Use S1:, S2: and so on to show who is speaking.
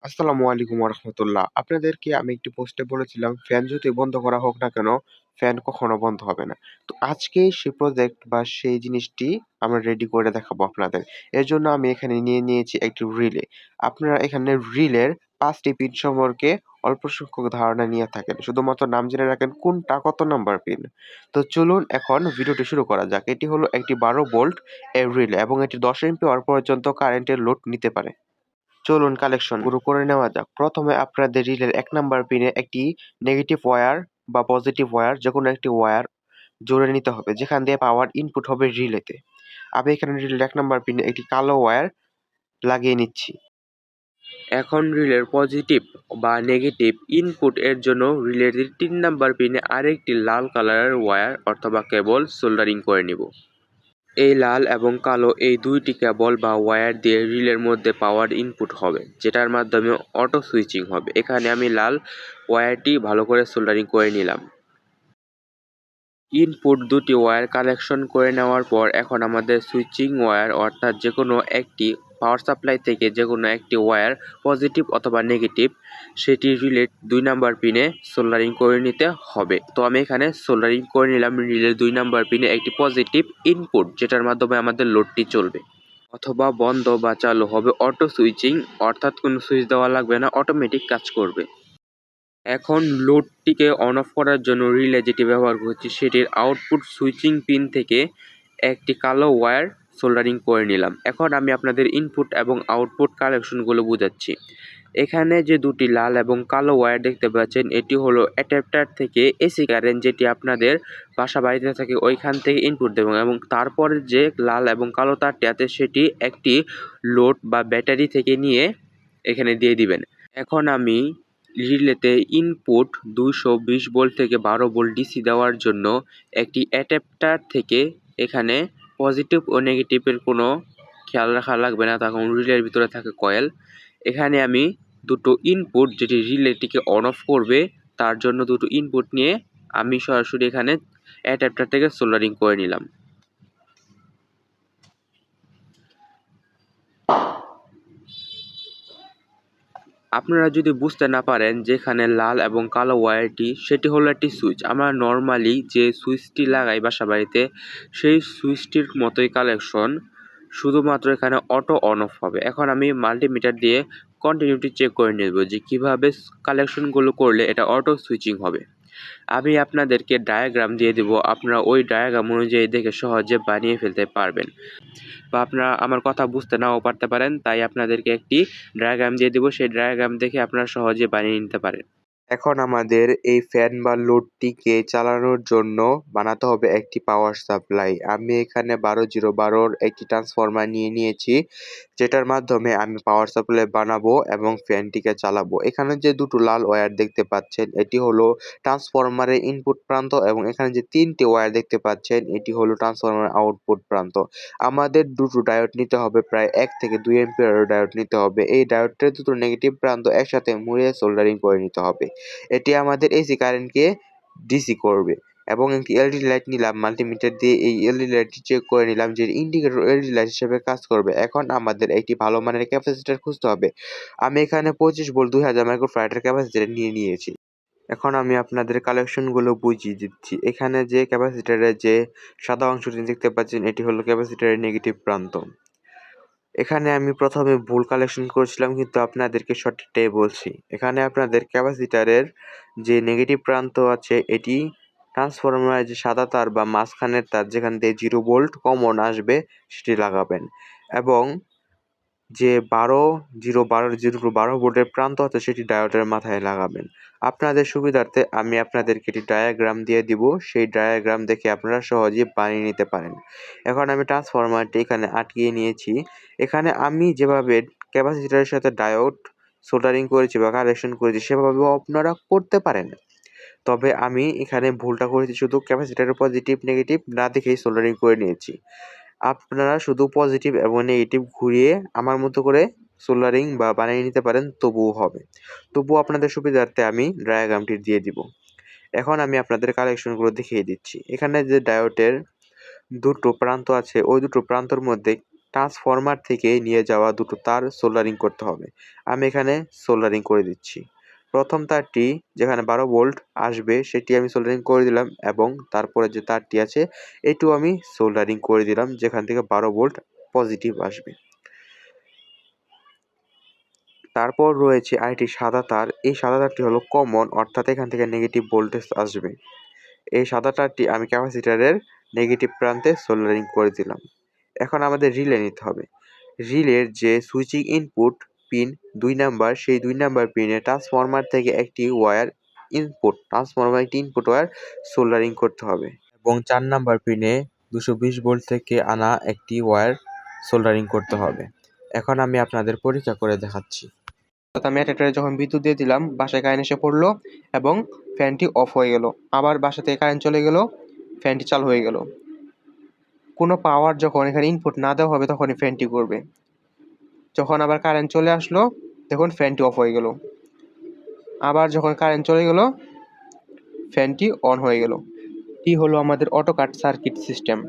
S1: আসসালামু আলাইকুম রহমতুল্লাহ। আপনাদেরকে আমি একটি পোস্টে বলেছিলাম ফ্যান যদি বন্ধ করা হোক না কেন, ফ্যান কখনো বন্ধ হবে না। তো আজকে সেই প্রজেক্ট বা সেই জিনিসটি আমরা রেডি করে দেখাবো আপনাদের। এর জন্য আমি এখানে নিয়ে নিয়েছি একটি রিলে। আপনারা এখানে রিলের ৫টি পিন সম্পর্কে অল্প সংখ্যক ধারণা নিয়ে থাকেন। শুধুমাত্র নাম জেনে রাখেন কোনটা কত নাম্বার পিন। তো চলুন এখন ভিডিওটি শুরু করা যাক। এটি হলো একটি ১২ ভোল্ট এর রিলে এবং এটি ১০ অ্যাম্পিয়ার পর্যন্ত কারেন্টের লোড নিতে পারে। চলুন কালেকশন শুরু করে নেওয়া যাক। প্রথমে আপনাদের রিলের ১ নাম্বার পিনে একটি নেগেটিভ ওয়্যার বা পজিটিভ ওয়্যার যেকোনো একটি ওয়্যার জুড়ে নিতে হবে, যেখান দিয়ে পাওয়ার ইনপুট হবে রিলেতে। আমি এখানে রিলের ১ নাম্বার পিনে একটি কালো ওয়্যার লাগিয়ে নিচ্ছি। এখন রিলের পজিটিভ বা নেগেটিভ ইনপুট এর জন্য রিলের ৩ নাম্বার পিনে আরেকটি লাল কালারের ওয়্যার অথবা কেবল সোল্ডারিং করে নিব। এই লাল এবং কালো এই দুইটি কেবল বা ওয়্যার দিয়ে রিলের মধ্যে পাওয়ার ইনপুট হবে, যেটার মাধ্যমে অটো সুইচিং হবে। এখানে আমি লাল ওয়্যারটি ভালো করে সোল্ডারিং করে নিলাম। ইনপুট দুটি ওয়্যার কানেকশন করে নেওয়ার পর এখন আমাদের সুইচিং ওয়্যার অর্থাৎ যেকোনো একটি পাওয়ার সাপ্লাই থেকে যেকোনো একটি ওয়্যার পজিটিভ অথবা নেগেটিভ সেটি রিলের ২ নাম্বার পিনে সোল্ডারিং করে নিতে হবে। তো আমি এখানে সোল্ডারিং করে নিলাম রিলের ২ নাম্বার পিনে একটি পজিটিভ ইনপুট, যেটার মাধ্যমে আমাদের লোডটি চলবে অথবা বন্ধ বা চালু হবে অটো সুইচিং, অর্থাৎ কোনো সুইচ দেওয়া লাগবে না, অটোমেটিক কাজ করবে। এখন লোডটিকে অন অফ করার জন্য রিলে যেটি ব্যবহার করছি সেটির আউটপুট সুইচিং পিন থেকে একটি কালো ওয়্যার সোল্ডারিং করে নিলাম। এখন আমি আপনাদের ইনপুট এবং আউটপুট কানেকশনগুলো বুঝাচ্ছি। এখানে যে দুটি লাল এবং কালো ওয়্যার দেখতে পাচ্ছেন এটি হলো অ্যাডাপ্টার থেকে এসি কারেন্ট যেটি আপনাদের বাসা বাড়িতে থাকে ওইখান থেকে ইনপুট দেবেন, এবং তারপরে যে লাল এবং কালো তারটি আছে সেটি একটি লোড বা ব্যাটারি থেকে নিয়ে এখানে দিয়ে দিবেন। এখন আমি রিলেতে ইনপুট ২২০ ভোল্ট থেকে ১২ ভোল্ট ডিসি দেওয়ার জন্য একটি অ্যাডাপ্টার থেকে এখানে পজিটিভ ও নেগেটিভের কোনো খেয়াল রাখা লাগবে না, তখন রিলের ভিতরে থাকে কয়েল। এখানে আমি দুটো ইনপুট যেটি রিলেটিকে অন অফ করবে তার জন্য দুটো ইনপুট নিয়ে আমি সরাসরি এখানে অ্যাডাপ্টার থেকে সোল্ডারিং করে নিলাম। আপনারা যদি বুঝতে না পারেন যেখানে লাল এবং কালো ওয়্যারটি সেটি হলো একটি সুইচ। আমরা নর্মালি যে সুইচটি লাগাই বাসা বাড়িতে সেই সুইচটির মতোই কালেকশন, শুধুমাত্র এখানে অটো অন অফ হবে। এখন আমি মাল্টিমিটার দিয়ে কন্টিনিউটি চেক করে নেব যে কীভাবে কালেকশনগুলো করলে এটা অটো সুইচিং হবে। আমি আপনাদেরকে ডায়াগ্রাম দিয়ে দেব, আপনারা ওই ডায়াগ্রাম অনুযায়ী দেখে সহজে বানিয়ে ফেলতে পারবেন, বা আপনারা আমার কথা বুঝতে নাও পারতে পারেন, তাই আপনাদেরকে একটি ডায়াগ্রাম দিয়ে দেব, সেই ডায়াগ্রাম দেখে আপনারা সহজে বানিয়ে নিতে পারেন। এখন আমাদের এই ফ্যান বা লোডটিকে চালানোর জন্য বানাতে হবে একটি পাওয়ার সাপ্লাই। আমি এখানে ১২০১২ একটি ট্রান্সফরমার নিয়ে নিয়েছি, যেটার মাধ্যমে আমি পাওয়ার সাপ্লাই বানাবো এবং ফ্যানটিকে চালাবো। এখানে যে দুটো লাল ওয়্যার দেখতে পাচ্ছেন এটি হলো ট্রান্সফরমারের ইনপুট প্রান্ত, এবং এখানে যে ৩টি ওয়্যার দেখতে পাচ্ছেন এটি হলো ট্রান্সফরমারের আউটপুট প্রান্ত। আমাদের দুটো ডায়োড নিতে হবে, প্রায় ১ থেকে ২ অ্যাম্পিয়ারের ডায়োড নিতে হবে। এই ডায়োডের দুটো নেগেটিভ প্রান্ত একসাথে মুড়িয়ে সোল্ডারিং করে নিতে হবে। এটি আমাদের এসি কারেন্টকে ডিসি করবে। এবং একটি এলইডি লাইট নিলাম, মাল্টিমিটার দিয়ে এই এলইডি লাইটটি চেক করে নিলাম যে ইন্ডিকেটর এলইডি লাইট হিসেবে কাজ করবে। এখন আমাদের একটি ভালো মানের ক্যাপাসিটর খুঁজতে হবে। আমি এখানে ২৫ ভোল্ট ২০০০ মাইক্রোফ্যারাডের ক্যাপাসিটর নিয়ে নিয়েছি। এখন আমি আপনাদের কালেকশনগুলো বুঝিয়ে দিচ্ছি। এখানে যে ক্যাপাসিটরের যে সাদা অংশটি দেখতে পাচ্ছেন এটি হলো ক্যাপাসিটরের নেগেটিভ প্রান্ত। এখানে আমি প্রথমে ভুল কালেকশন করেছিলাম, কিন্তু আপনাদেরকে সঠিকটাই বলছি। এখানে আপনাদের ক্যাপাসিটরের যে নেগেটিভ প্রান্ত আছে এটি ট্রান্সফরমারের যে সাদা তার বা মাঝখানের তার যেখান দিয়ে 0 ভোল্ট কমন আসবে সেটি লাগাবেন, এবং যে ১২ ভোল্টের প্রান্ত আছে সেটি ডায়োডের মাথায় লাগাবেন। আপনাদের সুবিধার্থে আমি আপনাদেরকে একটি ডায়াগ্রাম দিয়ে দিব, সেই ডায়াগ্রাম দেখে আপনারা সহজেই বানিয়ে নিতে পারেন। এখন আমি ট্রান্সফরমারটি এখানে আটকিয়ে নিয়েছি। এখানে আমি যেভাবে ক্যাপাসিটরের সাথে ডায়োড সোল্ডারিং করেছি বা কানেকশন করেছি সেভাবেও আপনারা করতে পারেন। তবে আমি এখানে ভুলটা করেছি, শুধু ক্যাপাসিটরের পজিটিভ নেগেটিভ না দেখেই সোল্ডারিং করে নিয়েছি। আপনারা শুধু পজিটিভ এবং নেগেটিভ ঘুরিয়ে আমার মতো করে সোল্ডারিং বা বানিয়ে নিতে পারেন, তবুও হবে। তবুও আপনাদের সুবিধার্থে আমি ডায়াগ্রামটি দিয়ে দিব। এখন আমি আপনাদের কালেকশনগুলো দেখিয়ে দিচ্ছি। এখানে যে ডায়োডের দুটো প্রান্ত আছে ওই দুটো প্রান্তর মধ্যে ট্রান্সফরমার থেকে নিয়ে যাওয়া দুটো তার সোল্ডারিং করতে হবে। আমি এখানে সোল্ডারিং করে দিচ্ছি। প্রথম তারটি যেখানে 12 ভোল্ট আসবে সেটি আমি সোল্ডারিং করে দিলাম এবং তারপরে যে তারটি আছে এটিও আমি সোল্ডারিং করে দিলাম যেখান থেকে 12 ভোল্ট পজিটিভ আসবে। তারপর রয়েছে আরেকটি সাদা তার। এই সাদা তারটি হলো কমন, অর্থাৎ এখান থেকে নেগেটিভ ভোল্টেজ আসবে। এই সাদা তারটি আমি ক্যাপাসিটরের নেগেটিভ প্রান্তে সোল্ডারিং করে দিলাম। এখন আমাদের রিলে নিতে হবে। রিলের যে সুইচিং ইনপুট পিন 2 নাম্বার, সেই 2 নাম্বার পিনে ট্রান্সফরমার থেকে একটি ইনপুট ওয়্যার সোল্ডারিং করতে হবে এবং 4 নাম্বার পিনে 220 ভোল্ট থেকে আনা একটি ওয়্যার সোল্ডারিং করতে হবে। এখন আমি আপনাদের পরীক্ষা করে দেখাচ্ছি। আমি অ্যাডাপ্টারে যখন বিদ্যুৎ দিয়ে দিলাম, বাসায় কারেন্ট এসে পড়লো এবং ফ্যানটি অফ হয়ে গেল। আবার বাসা থেকে কারেন্ট চলে গেল, ফ্যানটি চালু হয়ে গেল। কোনো পাওয়ার যখন এখানে ইনপুট না দেওয়া হবে তখনই ফ্যানটি ঘুরবে। যখন আবার কারেন্ট চলে আসলো, দেখুন ফ্যানটি অফ হয়ে গেল। আবার যখন কারেন্ট চলে গেল, ফ্যানটি অন হয়ে গেল। এটি হলো আমাদের অটো কাট সার্কিট সিস্টেম।